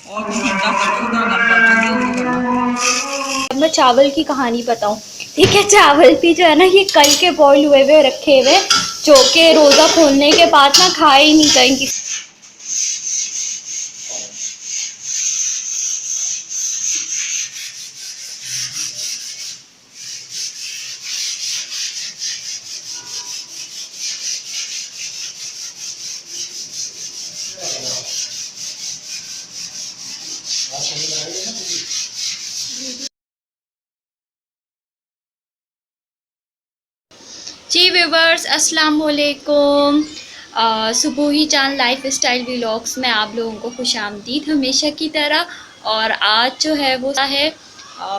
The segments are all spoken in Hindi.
अब मैं चावल की कहानी बताऊं। ठीक है, चावल भी जो है ना ये कल के बॉईल हुए हुए रखे हुए, जो कि रोज़ा खोलने के बाद ना खाए ही नहीं जाएंगे। जी व्यूवर्स, अस्सलाम वालेकुम। सुबह ही चांद लाइफ स्टाइल व्लॉग्स में आप लोगों को खुशामदीद हमेशा की तरह। और आज जो है वो है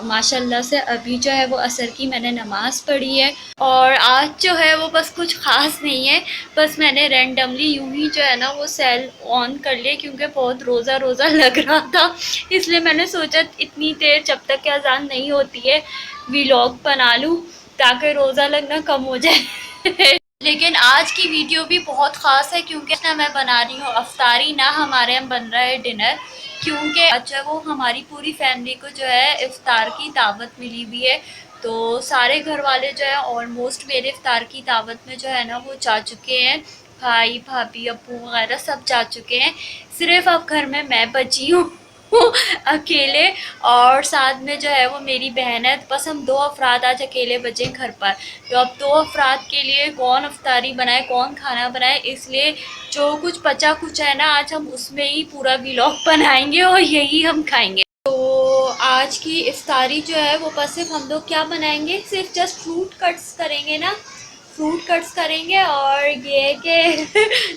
माशाल्लाह से अभी जो है वो असर की मैंने नमाज़ पढ़ी है। और आज जो है वो बस कुछ ख़ास नहीं है, बस मैंने रैंडमली यूं ही जो है ना वो सेल ऑन कर लिया, क्योंकि बहुत रोज़ा रोज़ा लग रहा था। इसलिए मैंने सोचा इतनी देर जब तक कि अज़ान नहीं होती है व्लॉग बना लूँ, ताकि रोज़ा लगना कम हो जाए। लेकिन आज की वीडियो भी बहुत ख़ास है, क्योंकि ना मैं बना रही हूँ अफ्तारी, ना हमारे यहाँ बन रहा है डिनर। क्योंकि अच्छा वो हमारी पूरी फैमिली को जो है इफ्तार की दावत मिली हुई है। तो सारे घर वाले जो है ऑलमोस्ट मेरे इफ्तार की दावत में जो है ना वो जा चुके हैं। भाई भाभी अब्बू वगैरह सब जा चुके हैं। सिर्फ अब घर में मैं बची हूँ अकेले। और साथ में जो है वो मेरी बहन है। बस हम दो अफराद आज अकेले बचे घर पर। तो अब दो अफराद के लिए कौन अफ्तारी बनाए, कौन खाना बनाए, इसलिए जो कुछ बचा कुछ है ना आज हम उसमें ही पूरा व्लॉग बनाएंगे और यही हम खाएंगे। तो आज की इफ्तारी जो है वो बस सिर्फ हम लोग क्या बनाएंगे, सिर्फ जस्ट फ्रूट कट्स करेंगे ना, फ्रूट कट्स करेंगे। और ये कि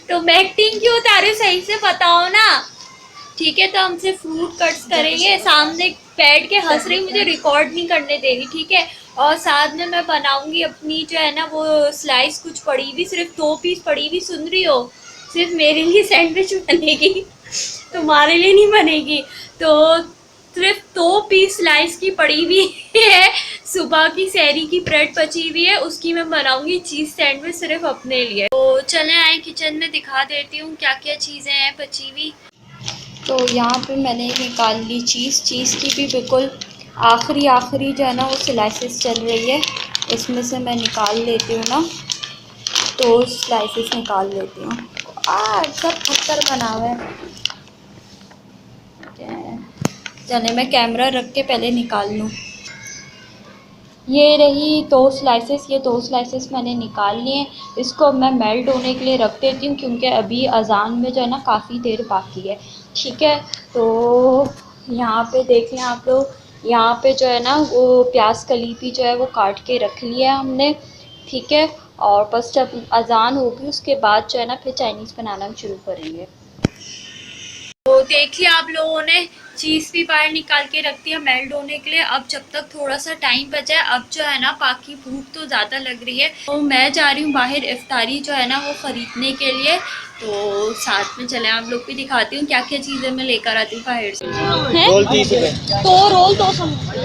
तुम एक्टिंग क्यों उतारे, सही से बताओ ना। ठीक है, तो हम सिर्फ फ्रूट कट्स करेंगे। सामने बैठ के हंस रही, मुझे रिकॉर्ड नहीं करने दे रही। ठीक है, और साथ में मैं बनाऊंगी अपनी जो है ना वो स्लाइस, कुछ पड़ी हुई, सिर्फ 2 पीस पड़ी हुई, सुन रही हो, सिर्फ मेरे लिए सैंडविच बनेगी, तुम्हारे लिए नहीं बनेगी। तो सिर्फ 2 पीस स्लाइस की पड़ी हुई है, सुबह की सहरी की ब्रेड बची हुई है, उसकी मैं बनाऊंगी चीज़ सैंडविच सिर्फ अपने लिए। तो चले आए किचन में, दिखा देती हूँ क्या क्या चीज़ें हैं बची हुई। तो यहाँ पे मैंने निकाल ली चीज़ की भी बिल्कुल आखिरी जो है ना वो स्लाइसेस चल रही है, इसमें से मैं निकाल लेती हूँ ना, तो स्लाइसेस निकाल लेती हूँ। सब पत्थर बना हुआ है, चले मैं कैमरा रख के पहले निकाल लूँ। ये रही 2 स्लाइसेस, ये 2 स्लाइसेस मैंने निकाल लिए। इसको मैं मेल्ट होने के लिए रख देती हूँ, क्योंकि अभी अज़ान में जो है ना काफ़ी देर बाकी है। ठीक है, तो यहाँ पे देख लें आप लोग, यहाँ पे जो है ना वो प्याज कली भी जो है वो काट के रख लिया है हमने। ठीक है, और बस जब अज़ान होगी उसके बाद जो है ना फिर चाइनीज़ बनाना शुरू करेंगे। तो देखिए आप लोगों ने चीज़ भी बाहर निकाल के रख दिया मेल्ट होने के लिए। अब जब तक थोड़ा सा टाइम बचा है, अब जो है ना बाकी भूख तो ज़्यादा लग रही है, तो मैं जा रही हूँ बाहर इफ्तारी जो है ना वो ख़रीदने के लिए। तो साथ में चले आप लोग भी दिखाती हूँ क्या क्या चीज़ें मैं लेकर आती हूँ बाहर से। रोल 30 रुपए, 2 रोल 2 समोसे।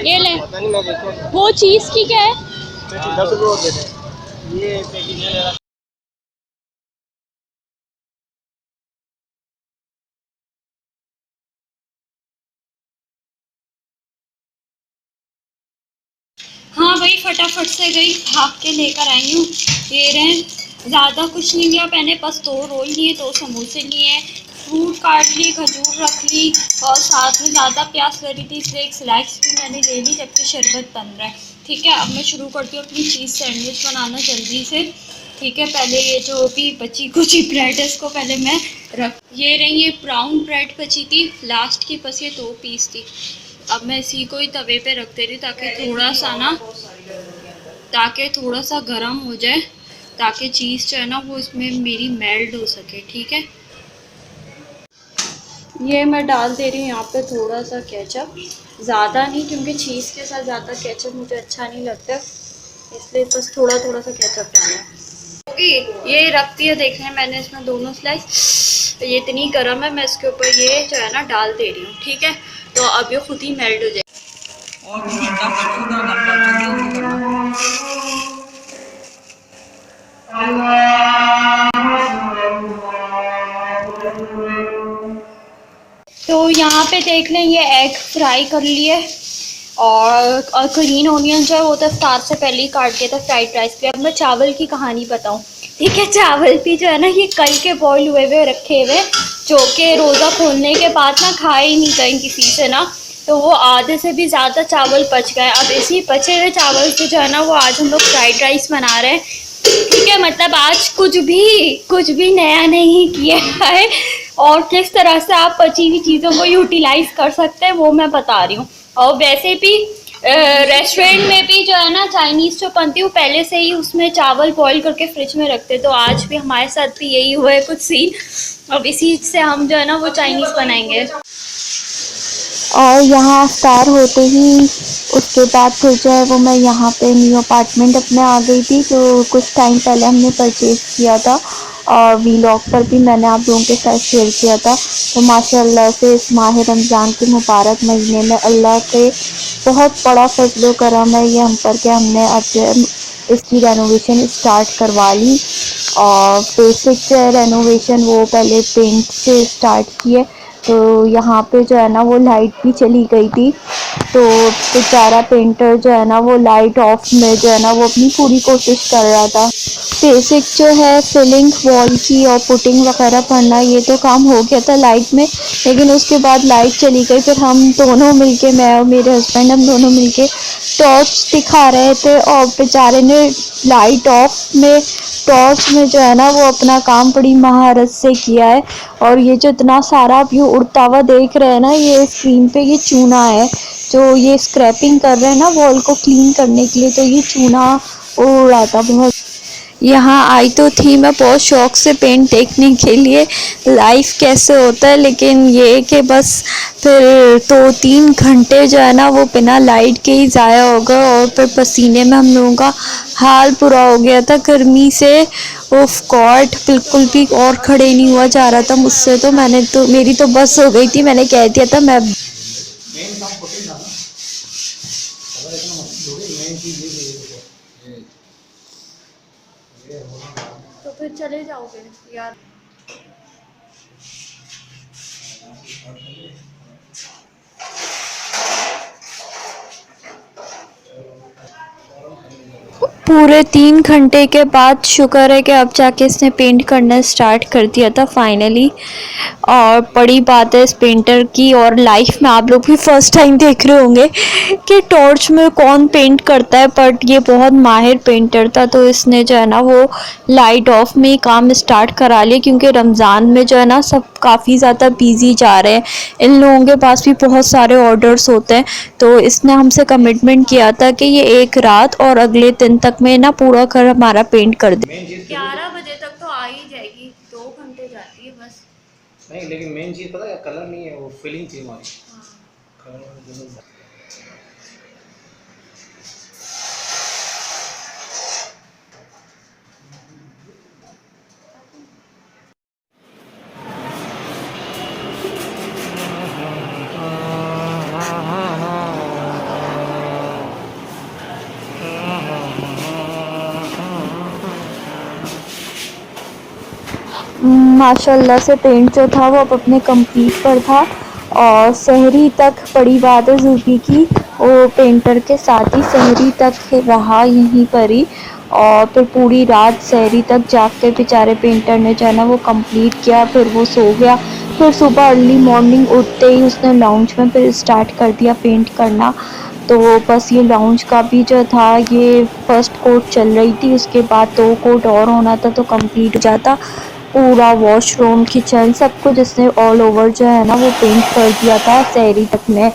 ये ले, वो चीज़ की क्या है? 10 रुपये दे दें। ये पैकेज हाँ भाई, फटाफट से गई, भाग के लेकर आई हूँ। ये रहे, ज़्यादा कुछ नहीं लिया मैंने, बस 2 रोल लिए, 2 समोसे लिए, फ्रूट काट ली, खजूर रख ली, और साथ में ज़्यादा प्यास लगी थी इसलिए एक स्लाइस भी मैंने ले ली, जबकि शरबत बन रहा है। ठीक है, अब मैं शुरू करती हूँ अपनी चीज़ सैंडविच बनाना जल्दी से। ठीक है, पहले ये जो भी बची कुची ब्रेड है इसको पहले मैं रख, ये रही, ये ब्राउन ब्रेड बची थी लास्ट की, बस ये 2 पीस थी। अब मैं इसी को ही तवे पे रख दे रही हूँ, ताकि थोड़ा सा गर्म हो जाए, ताकि चीज़ जो है ना वो इसमें मेरी मेल्ट हो सके। ठीक है, ये मैं डाल दे रही हूँ यहाँ पे थोड़ा सा केचप, ज़्यादा नहीं, क्योंकि चीज़ के साथ ज़्यादा केचप मुझे अच्छा नहीं लगता, इसलिए बस थोड़ा थोड़ा सा केचप डालना है। होगी। ये रखती है देखने, मैंने इसमें दोनों स्लाइस, ये इतनी गर्म है, मैं इसके ऊपर ये जो है ना डाल दे रही हूँ, ठीक है। तो अब ये खुद ही मेल्ट हो जाएगी। और घंटा बचेगा ना तो यहाँ पे देख लें, ये एग फ्राई कर लिए और ग्रीन ऑनियन जो है वो तो स्टार्ट से पहले ही काट दिया था फ्राइड राइस पे। अब मैं चावल की कहानी बताऊँ, ठीक है। चावल भी जो है ना ये कल के बॉईल हुए हुए रखे हुए, जो कि रोज़ा खोलने के बाद ना खाए ही नहीं गए किसी से ना, तो वो आधे से भी ज़्यादा चावल बच गए। अब इसी बचे हुए चावल से जो है ना वो आज हम लोग फ्राइड राइस बना रहे हैं, ठीक है। मतलब आज कुछ भी नया नहीं किया है, और किस तरह से आप बची हुई चीज़ों को यूटिलाइज कर सकते हैं वो मैं बता रही हूँ। और वैसे भी रेस्टोरेंट में भी जो है ना चाइनीज़ जो बनती है वो पहले से ही उसमें चावल बॉईल करके फ्रिज में रखते, तो आज भी हमारे साथ भी यही हुआ है कुछ सीन। अब इसी से हम जो है ना वो चाइनीज़ बनाएंगे। और यहाँ स्टार होते ही उसके बाद फिर जो है वो मैं यहाँ पे न्यू अपार्टमेंट अपने आ गई थी, जो कुछ टाइम पहले हमने परचेज़ किया था और वीलॉग पर भी मैंने आप लोगों के साथ शेयर किया था। तो माशाल्लाह से इस माह रमज़ान के मुबारक महीने में अल्लाह के बहुत बड़ा फजल करम है ये हम पर कि हमने अब जो है इसकी रेनोवेशन स्टार्ट करवा ली। और बेसिक जो है रेनोवेशन वो पहले पेंट से स्टार्ट किए। तो यहाँ पे जो है ना वो लाइट भी चली गई थी, तो बेचारा पेंटर जो है ना वो लाइट ऑफ में जो है ना वो अपनी पूरी कोशिश कर रहा था। बेसिक जो है फिलिंग वॉल की और पुटिंग वगैरह करना ये तो काम हो गया था लाइट में, लेकिन उसके बाद लाइट चली गई। फिर हम दोनों मिलके, मैं और मेरे हस्बैंड, हम दोनों मिलके टॉर्च दिखा रहे थे और बेचारे ने लाइट ऑफ में टॉर्च में जो है ना वो अपना काम बड़ी महारत से किया है। और ये जो इतना सारा व्यू उड़ता हुआ देख रहे हैं ना ये स्क्रीन पे, ये चूना है जो ये स्क्रैपिंग कर रहे हैं ना वॉल को क्लीन करने के लिए, तो ये चूना उड़ा था बहुत। यहाँ आई तो थी मैं बहुत शौक से पेंट देखने के लिए लाइव कैसे होता है, लेकिन ये कि बस फिर 2-3 घंटे जो है ना वो बिना लाइट के ही ज़ाया हो गए और फिर पसीने में हम लोगों का हाल बुरा हो गया था गर्मी से। उफ गॉड, बिल्कुल भी और खड़े नहीं हुआ जा रहा था मुझसे, तो मैंने तो मेरी तो बस हो गई थी, मैंने कह दिया था मैं तो फिर चले जाओगे यार। पूरे 3 घंटे के बाद शुक्र है कि अब जाके इसने पेंट करना स्टार्ट कर दिया था फाइनली। और बड़ी बात है इस पेंटर की, और लाइफ में आप लोग भी फर्स्ट टाइम देख रहे होंगे कि टॉर्च में कौन पेंट करता है, बट ये बहुत माहिर पेंटर था, तो इसने जो है ना वो लाइट ऑफ में ही काम स्टार्ट करा लिया, क्योंकि रमज़ान में जो है ना सब काफ़ी ज़्यादा बिजी जा रहे हैं, इन लोगों के पास भी बहुत सारे ऑर्डर्स होते हैं। तो इसने हमसे कमिटमेंट किया था कि ये एक रात और अगले दिन तक में ना पूरा घर हमारा पेंट कर दे। 11 बजे तक तो आ ही जाएगी, 2 घंटे जाती है बस। नहीं, लेकिन मेन चीज़ पता है कलर नहीं है, वो फीलिंग थी हमारी। माशाल्लाह से पेंट जो था वो अब अपने कंप्लीट पर था, और सहरी तक, बड़ी बात है ज़ूबी की, वो पेंटर के साथ ही सहरी तक रहा यहीं पर ही, और फिर पूरी रात सहरी तक जाग के बेचारे पेंटर ने जो है ना वो कंप्लीट किया। फिर वो सो गया, फिर सुबह अर्ली मॉर्निंग उठते ही उसने लाउंज में फिर स्टार्ट कर दिया पेंट करना। तो बस ये लाउंज का भी जो था ये फर्स्ट कोट चल रही थी, उसके बाद 2 कोट और होना था तो कंप्लीट हो जाता। पूरा वॉशरूम, किचन, सब कुछ इसने ऑल ओवर जो है ना वो पेंट कर दिया था सहरी तक में।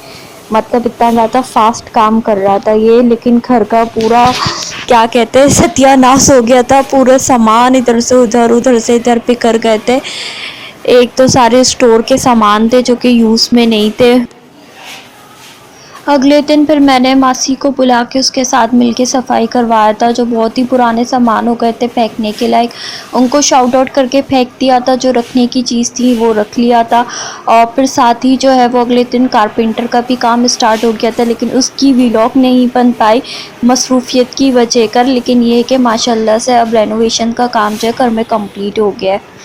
मतलब इतना ज़्यादा फास्ट काम कर रहा था ये, लेकिन घर का पूरा क्या कहते हैं सत्यानाश हो गया था। पूरे सामान इधर से उधर, उधर से इधर बिखर गए थे। एक तो सारे स्टोर के सामान थे जो कि यूज़ में नहीं थे। अगले दिन फिर मैंने मासी को बुला के उसके साथ मिलके सफाई करवाया था। जो बहुत ही पुराने सामान हो गए थे फेंकने के लायक, उनको शाउट आउट करके फेंक दिया था। जो रखने की चीज़ थी वो रख लिया था। और फिर साथ ही जो है वो अगले दिन कारपेंटर का भी काम स्टार्ट हो गया था, लेकिन उसकी व्लॉग नहीं बन पाई मसरूफियत की वजह कर। लेकिन ये है कि माशाल्लाह से अब रेनोवेशन का काम जो है घर में कंप्लीट हो गया है।